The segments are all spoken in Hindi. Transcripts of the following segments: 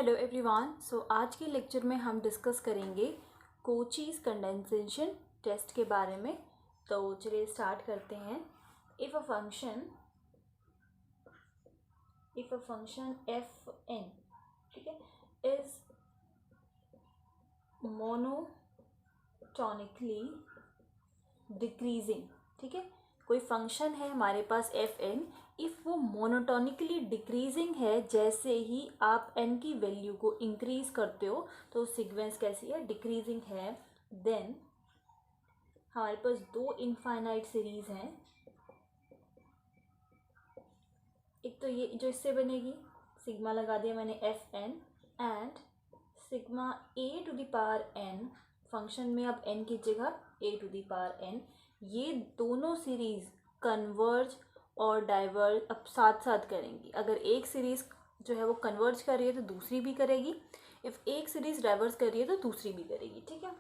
Hello everyone. आज के लेक्चर में हम डिस्कस करेंगे कोचीज कंडेंसेशन टेस्ट के बारे में। तो चलिए स्टार्ट करते हैं। If a function f n, ठीक है, इज मोनोटोनिकली डिक्रीजिंग, ठीक है, कोई फंक्शन है हमारे पास एफ एन, इफ़ वो मोनोटोनिकली डिक्रीजिंग है, जैसे ही आप एन की वैल्यू को इंक्रीज करते हो तो सीक्वेंस कैसी है, डिक्रीजिंग है, देन हमारे पास दो इनफाइनाइट सीरीज हैं। एक तो ये जो इससे बनेगी, सिग्मा लगा दिया मैंने f n and sigma a to the power n, function में अब एन की जगह a to the power n, ये दोनों सीरीज कन्वर्ज और डाइवर्ज अब साथ साथ करेंगी। अगर एक सीरीज जो है वो कन्वर्ज कर रही है तो दूसरी भी करेगी, इफ़ एक सीरीज डाइवर्ज कर रही है तो दूसरी भी करेगी, ठीक है।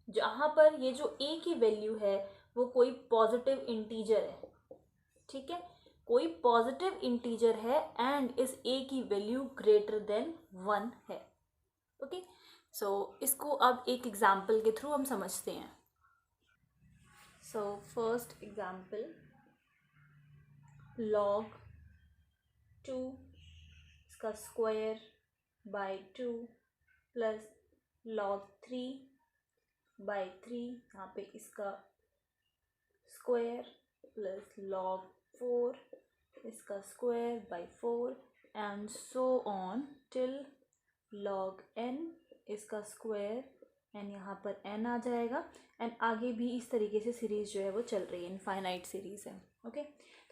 जहाँ पर ये जो ए की वैल्यू है वो कोई पॉजिटिव इंटीजर है, ठीक है, कोई पॉजिटिव इंटीजर है एंड इस ए की वैल्यू ग्रेटर देन 1 है। ओके, सो इसको अब एक एग्जाम्पल के थ्रू हम समझते हैं। सो फर्स्ट एग्जाम्पल, log 2 इसका square by 2 plus log 3 by 3, यहाँ पे इसका स्क्वायर प्लस log 4 इसका square by 4 and so on till log n इसका स्क्वायर एंड यहाँ पर n आ जाएगा एंड आगे भी इस तरीके से सीरीज़ जो है वो चल रही है, इनफाइनाइट सीरीज़ है। ओके,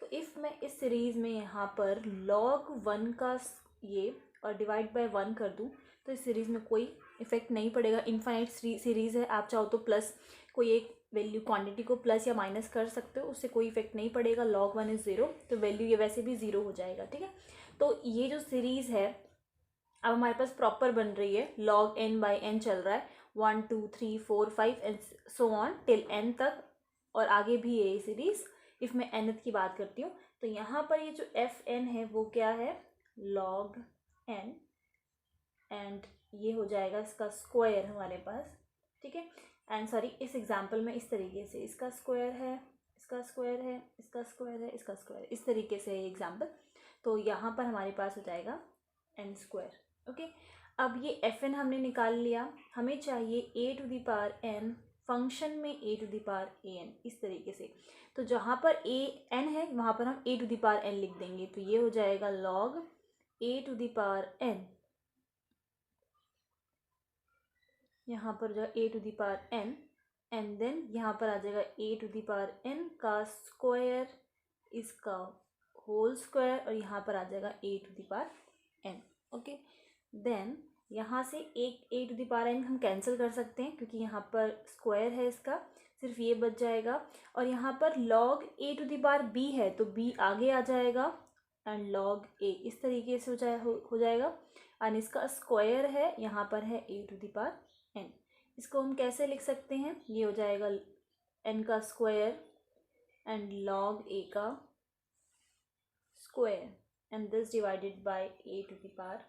तो इफ़ मैं इस सीरीज़ में यहाँ पर log 1 का ये और डिवाइड बाय 1 कर दूँ तो इस सीरीज़ में कोई इफेक्ट नहीं पड़ेगा। इनफाइनाइट सीरीज़ है, आप चाहो तो प्लस कोई एक वैल्यू क्वांटिटी को प्लस या माइनस कर सकते हो, उससे कोई इफेक्ट नहीं पड़ेगा। log 1 इज़ 0 तो वैल्यू ये वैसे भी 0 हो जाएगा, ठीक है। तो ये जो सीरीज़ है अब हमारे पास प्रॉपर बन रही है, log n बाई n चल रहा है, 1 2 3 4 5 and so on till n तक, और आगे भी ये सीरीज। इफ़ मैं nth की बात करती हूँ तो यहाँ पर ये जो एफ एन है वो क्या है, log n एंड ये हो जाएगा इसका स्क्वायर हमारे पास, ठीक है। एंड सॉरी, इस एग्जाम्पल में इस तरीके से इसका स्क्वायर है, इसका स्क्वायर है, इसका स्क्वायर है, इसका स्क्वायर, इस तरीके से है ये एग्जाम्पल। तो यहाँ पर हमारे पास हो जाएगा एन स्क्वायर। ओके, अब ये एफ एन हमने निकाल लिया, हमें चाहिए a to the power n, function में a to the power a n, इस तरीके से। तो जहाँ पर ए एन है वहाँ पर हम a to the power n लिख देंगे, तो ये हो जाएगा log a to the power n, यहाँ पर जो a to the power n and then यहाँ पर आ जाएगा a to the power n का स्क्वायर, इसका होल स्क्वायर, और यहाँ पर आ जाएगा a to the power n. Okay, then यहाँ से एक a to the power n हम कैंसिल कर सकते हैं क्योंकि यहाँ पर स्क्वायर है, इसका सिर्फ ये बच जाएगा, और यहाँ पर log a to the power b है तो बी आगे आ जाएगा एंड log ए इस तरीके से हो जाएगा एंड इसका स्क्वायर है, यहाँ पर है ए टू द पावर एन। इसको हम कैसे लिख सकते हैं, ये हो जाएगा एन का स्क्वायर एंड log ए का square and this divided by a to the power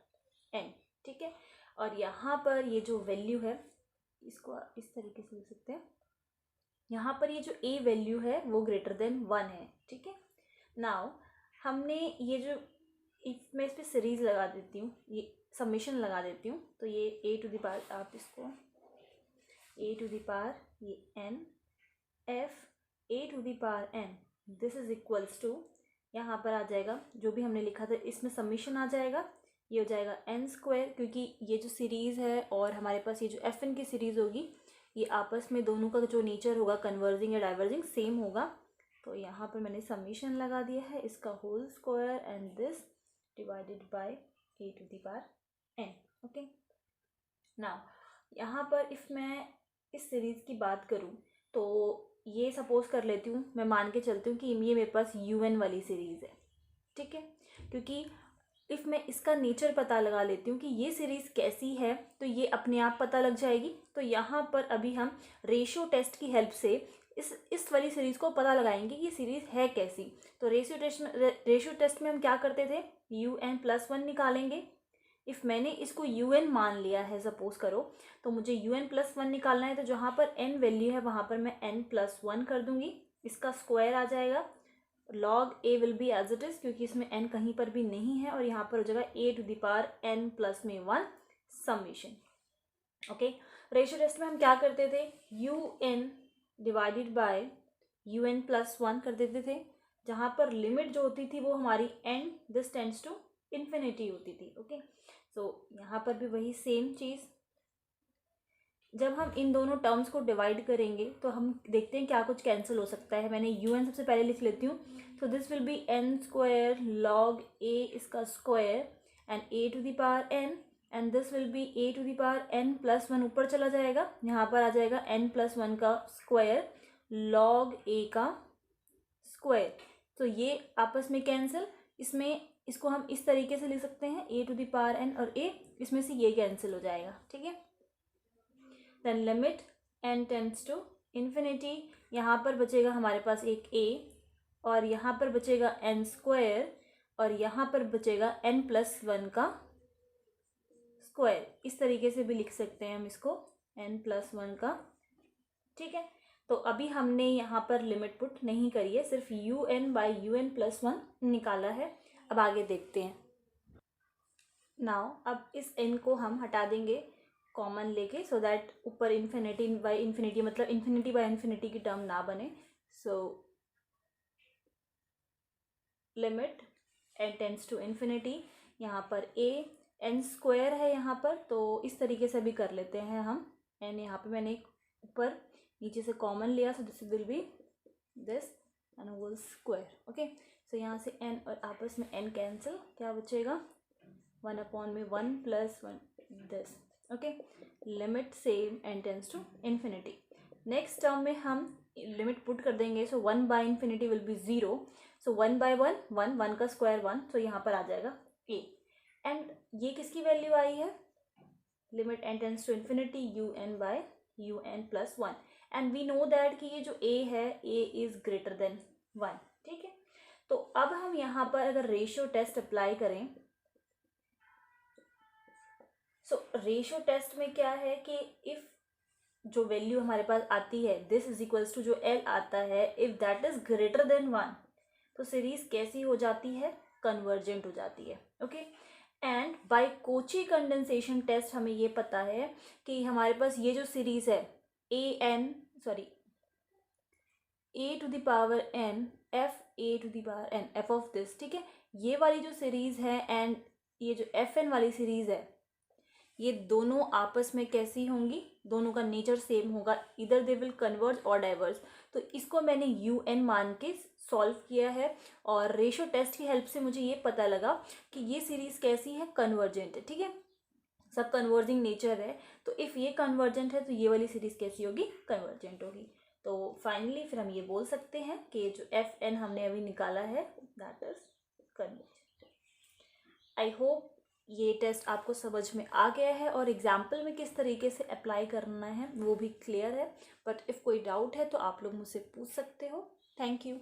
n, ठीक है। और यहाँ पर ये जो वैल्यू है इसको इस तरीके से लिख सकते हैं, यहाँ पर ये जो ए वैल्यू है वो ग्रेटर देन 1 है, ठीक है। नाउ हमने ये जो, इफ मैं इस पर सीरीज लगा देती हूँ, ये समेशन लगा देती हूँ, तो ये ए टू द पावर, आप इसको ए टू द पावर ये n f a to the power n, this is equals to, यहाँ पर आ जाएगा जो भी हमने लिखा था इसमें समेशन आ जाएगा, ये हो जाएगा एन स्क्वायर, क्योंकि ये जो सीरीज़ है और हमारे पास ये जो एफ एन की सीरीज़ होगी ये आपस में दोनों का जो नेचर होगा कन्वर्जिंग या डाइवर्जिंग सेम होगा। तो यहाँ पर मैंने समेशन लगा दिया है, इसका whole square and this divided by a to the power n. Okay, now यहाँ पर इफ़ मैं इस सीरीज़ की बात करूँ तो ये सपोज कर लेती हूँ, मैं मान के चलती हूँ कि ये मेरे पास यू एन वाली सीरीज़ है, ठीक है। क्योंकि इफ़ मैं इसका नेचर पता लगा लेती हूँ कि ये सीरीज़ कैसी है तो ये अपने आप पता लग जाएगी। तो यहाँ पर अभी हम रेशियो टेस्ट की हेल्प से इस वाली सीरीज़ को पता लगाएंगे कि ये सीरीज़ है कैसी। तो रेशियो टेस्ट में हम क्या करते थे, यू एन प्लस 1 निकालेंगे, इफ़ मैंने इसको un मान लिया है सपोज करो, तो मुझे un+1 निकालना है, तो जहाँ पर n वैल्यू है वहाँ पर मैं n+1 कर दूंगी, इसका स्क्वायर आ जाएगा। log a will be as it is, क्योंकि इसमें n कहीं पर भी नहीं है, और यहाँ पर हो जाएगा a⁴n+1 summation. Okay, ratio test में हम क्या करते थे, un डिवाइडेड बाय un+1 कर देते थे, जहाँ पर लिमिट जो होती थी वो हमारी n this tends to infinity होती थी। ओके, सो यहाँ पर भी वही सेम चीज़, जब हम इन दोनों टर्म्स को डिवाइड करेंगे तो हम देखते हैं क्या कुछ कैंसिल हो सकता है। मैंने un सबसे पहले लिख लेती हूँ, तो this will B n² log a इसका square and a⁴n, and this will B a⁴n+1 ऊपर चला जाएगा, यहाँ पर आ जाएगा n+1 का स्क्वायर log a का स्क्वायर। तो ये आपस में कैंसिल, इसमें इसको हम इस तरीके से लिख सकते हैं a⁴n और a, इसमें से ये कैंसिल हो जाएगा। ठीक है, then limit n tends to infinity, यहाँ पर बचेगा हमारे पास एक a, और यहाँ पर बचेगा n², और यहाँ पर बचेगा n+1 का स्क्वायर। इस तरीके से भी लिख सकते हैं हम इसको n+1 का। ठीक है, तो अभी हमने यहाँ पर लिमिट पुट नहीं करी है, सिर्फ un/un+1 निकाला है। अब आगे देखते हैं। नाउ अब इस n को हम हटा देंगे कॉमन लेके, सो दैट ऊपर इन्फिनिटी बाई इन्फिनिटी, मतलब इन्फिनिटी बाई इन्फिनिटी की टर्म ना बने। So limit n tends to infinity, यहाँ पर a n² है यहाँ पर, तो इस तरीके से भी कर लेते हैं हम। n यहाँ पे मैंने ऊपर नीचे से कॉमन लिया, so this will be this and whole square. Okay, so यहाँ से n और आपस में n कैंसिल, क्या बचेगा 1/1 + 1 this. Okay, limit same n tends to infinity. Next term में हम लिमिट पुट कर देंगे, सो 1/∞ विल बी 0, सो 1/1 1, 1 का स्क्वायर 1, तो यहाँ पर आ जाएगा a, एंड ये किसकी वैल्यू आई है, limit n tends to infinity un/un+1, and we know that कि ये जो a है, a इज ग्रेटर देन 1। ठीक है, तो अब हम यहाँ पर अगर रेशियो टेस्ट अप्लाई करें, सो रेशियो टेस्ट में क्या है कि इफ़ जो वैल्यू हमारे पास आती है दिस इज इक्वल्स टू जो l आता है, if that is greater than 1, तो सीरीज कैसी हो जाती है, कन्वर्जेंट हो जाती है। Okay, and by Cauchy condensation test हमें ये पता है कि हमारे पास ये जो सीरीज है a⁴n f ऑफ दिस, ठीक है, ये वाली जो सीरीज है एंड ये जो fn वाली सीरीज है, ये दोनों आपस में कैसी होंगी, दोनों का नेचर सेम होगा, इधर दे विल कन्वर्ज और डाइवर्ज। तो इसको मैंने un मान के सॉल्व किया है, और रेशियो टेस्ट की हेल्प से मुझे ये पता लगा कि ये सीरीज कैसी है, कन्वर्जेंट है। ठीक है, सब कन्वर्जिंग नेचर है, तो इफ़ ये कन्वर्जेंट है तो ये वाली सीरीज कैसी होगी, कन्वर्जेंट होगी। तो फाइनली फिर हम ये बोल सकते हैं कि जो fn हमने अभी निकाला है that is convergent. I hope ये टेस्ट आपको समझ में आ गया है, और एग्जाम्पल में किस तरीके से अप्लाई करना है वो भी क्लियर है। बट इफ़ कोई डाउट है तो आप लोग मुझसे पूछ सकते हो। Thank you.